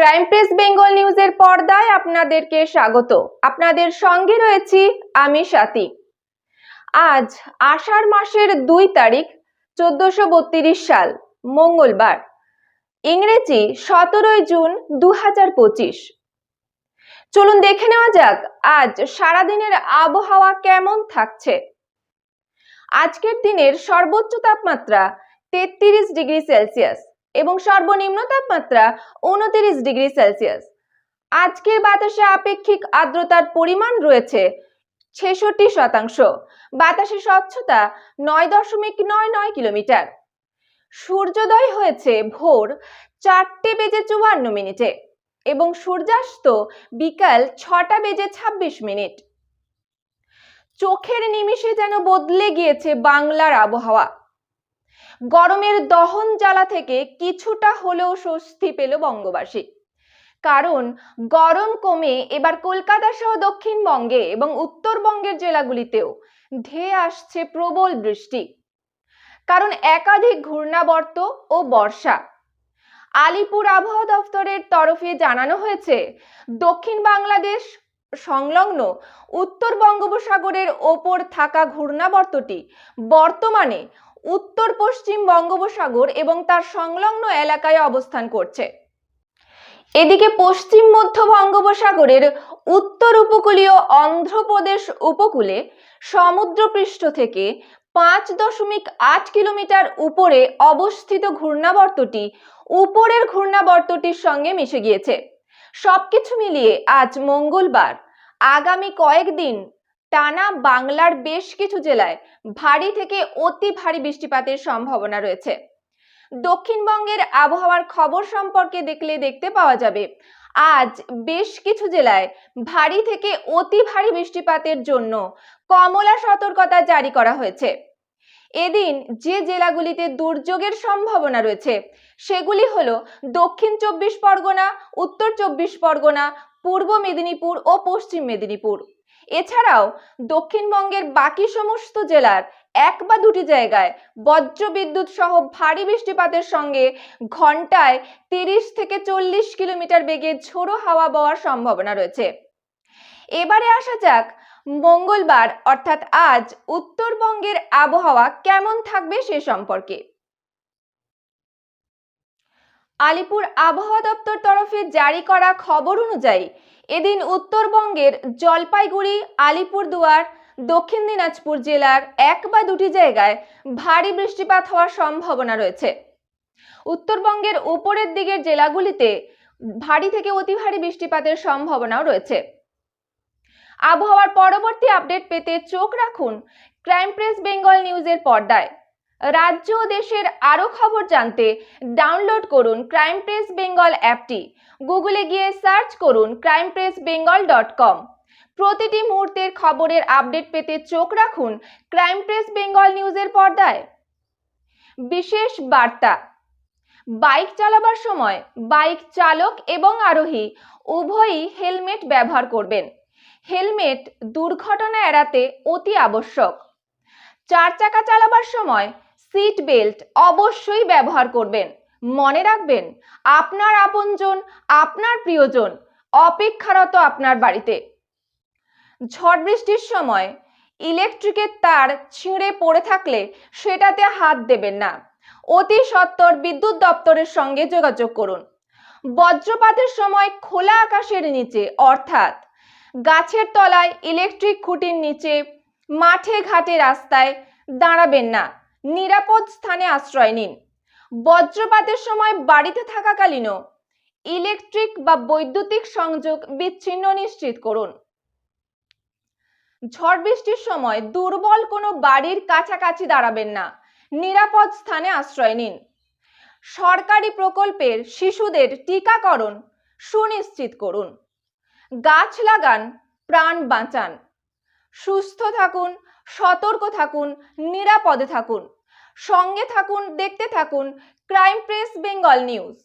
Crime press Bengal নিউজের পর্দায় আপনাদেরকে স্বাগত। আপনাদের সঙ্গে রয়েছি আমি স্বাতী। আজ আষাঢ় মাসের 2 তারিখ 1432 সাল মঙ্গলবার, ইংরেজি 17 জুন 2025। চলুন দেখে নেওয়া যাক আজ সারাদিনের আবহাওয়া কেমন থাকছে। আজকের দিনের সর্বোচ্চ তাপমাত্রা 33 ডিগ্রি সেলসিয়াস এবং সর্বনিম্ন তাপমাত্রা 29 ডিগ্রি সেলসিয়াস। আজকের বাতাসে আপেক্ষিক আর্দ্রতার পরিমাণ রয়েছে 66%। বাতাসের স্বচ্ছতা 9.99 কিলোমিটার। সূর্যোদয় হয়েছে ভোর 4:54 এবং সূর্যাস্ত বিকাল 6:26। চোখের নিমিষে যেন বদলে গিয়েছে বাংলার আবহাওয়া। গরমের দহন জ্বালা থেকে কিছুটা হলেও স্বস্তি পেল বঙ্গবাসী, কারণ গরম কমে এবার কলকাতা সহ দক্ষিণবঙ্গে এবং উত্তরবঙ্গের জেলাগুলিতেও ধেয়ে আসছে প্রবল বৃষ্টি, কারণ একাধিক ঘূর্ণাবর্ত ও বর্ষা। আলিপুর আবহাওয়া দপ্তরের তরফে জানানো হয়েছে, দক্ষিণ বাংলাদেশ সংলগ্ন উত্তর বঙ্গোপসাগরের ওপর থাকা ঘূর্ণাবর্তটি বর্তমানে উত্তর পশ্চিম বঙ্গোপসাগর এবং তার সংলগ্ন এলাকায় অবস্থান করছে। এদিকে পশ্চিম মধ্য বঙ্গোপসাগরের উত্তর উপকূলীয় অন্ধ্রপ্রদেশ উপকূলে সমুদ্রপৃষ্ঠ থেকে 5.8 কিলোমিটার উপরে অবস্থিত ঘূর্ণাবর্তটি উপরের ঘূর্ণাবর্তটির সঙ্গে মিশে গিয়েছে। সবকিছু মিলিয়ে আজ মঙ্গলবার আগামী কয়েকদিন টানা বাংলার বেশ কিছু জেলায় ভারী থেকে অতি ভারী বৃষ্টিপাতের সম্ভাবনা রয়েছে। দক্ষিণবঙ্গের আবহাওয়ার খবর সম্পর্কে দেখতে পাওয়া যাবে, আজ বেশ কিছু জেলায় ভারী থেকে অতি ভারী বৃষ্টিপাতের জন্য কমলা সতর্কতা জারি করা হয়েছে। এদিন যে জেলাগুলিতে দুর্যোগের সম্ভাবনা রয়েছে সেগুলি হলো দক্ষিণ 24 পরগনা, উত্তর 24 পরগনা, পূর্ব মেদিনীপুর ও পশ্চিম মেদিনীপুর। এছাড়াও দক্ষিণবঙ্গের বাকি সমস্ত জেলার 1 বা 2টি জায়গায় বজ্রবিদ্যুৎ সহ ভারী বৃষ্টিপাতের সঙ্গে ঘন্টায় 30 থেকে 40 কিলোমিটার বেগে ঝোড়ো হাওয়া বওয়ার সম্ভাবনা রয়েছে। এবারে আসা যাক মঙ্গলবার অর্থাৎ আজ উত্তরবঙ্গের আবহাওয়া কেমন থাকবে সে সম্পর্কে। আলিপুর আবহাওয়া দপ্তর তরফে জারি করা খবর অনুযায়ী এদিন উত্তরবঙ্গের জলপাইগুড়ি, আলিপুরদুয়ার, দক্ষিণ দিনাজপুর জেলার 1 বা 2টি জায়গায় ভারী বৃষ্টিপাত হওয়ার সম্ভাবনা রয়েছে। উত্তরবঙ্গের উপরের দিকের জেলাগুলিতে ভারী থেকে অতি ভারী বৃষ্টিপাতের সম্ভাবনাও রয়েছে। আবহাওয়ার পরবর্তী আপডেট পেতে চোখ রাখুন ক্রাইম প্রেস বেঙ্গল নিউজের পর্দায়। রাজ্য ও দেশের আরো খবর জানতে ডাউনলোড করুন ক্রাইম প্রেস বেঙ্গল অ্যাপটি। গুগলে গিয়ে সার্চ করুন crimepressbengal.com। প্রতিটি মুহূর্তের খবরের আপডেট পেতে চোখ রাখুন ক্রাইম প্রেস বেঙ্গল নিউজের পর্দায়। বিশেষ বার্তা, বাইক চালাবার সময় বাইক চালক এবং আরোহী উভয়ই হেলমেট ব্যবহার করবেন। হেলমেট দুর্ঘটনা এড়াতে অতি আবশ্যক। 4 চাকা চালাবার সময় সিট বেল্ট অবশ্যই ব্যবহার করবেন। মনে রাখবেন, আপনার আপনজন, আপনার প্রিয়জন অপেক্ষারত আপনার বাড়িতে। ঝড় বৃষ্টির সময় ইলেকট্রিকের তার ছিঁড়ে পড়ে থাকলে সেটাতে হাত দেবেন না। অতি সত্বর বিদ্যুৎ দপ্তরের সঙ্গে যোগাযোগ করুন। বজ্রপাতের সময় খোলা আকাশের নিচে অর্থাৎ গাছের তলায়, ইলেকট্রিক খুঁটির নিচে, মাঠে ঘাটে রাস্তায় দাঁড়াবেন না। নিরাপদ স্থানে আশ্রয় নিন। বজ্রপাতের সময় বাড়িতে থাকাকালীনও ইলেকট্রিক বা বৈদ্যুতিক সংযোগ বিচ্ছিন্ন নিশ্চিত করুন। ঝড় বৃষ্টির সময় দুর্বল কোনো বাড়ির কাছাকাছি দাঁড়াবেন না। নিরাপদ স্থানে আশ্রয় নিন। সরকারি প্রকল্পের শিশুদের টিকাকরণ সুনিশ্চিত করুন। গাছ লাগান, প্রাণ বাঁচান। সুস্থ থাকুন, সতর্ক থাকুন, নিরাপদে থাকুন। সঙ্গে থাকুন, দেখতে থাকুন ক্রাইম প্রেস বেঙ্গল নিউজ।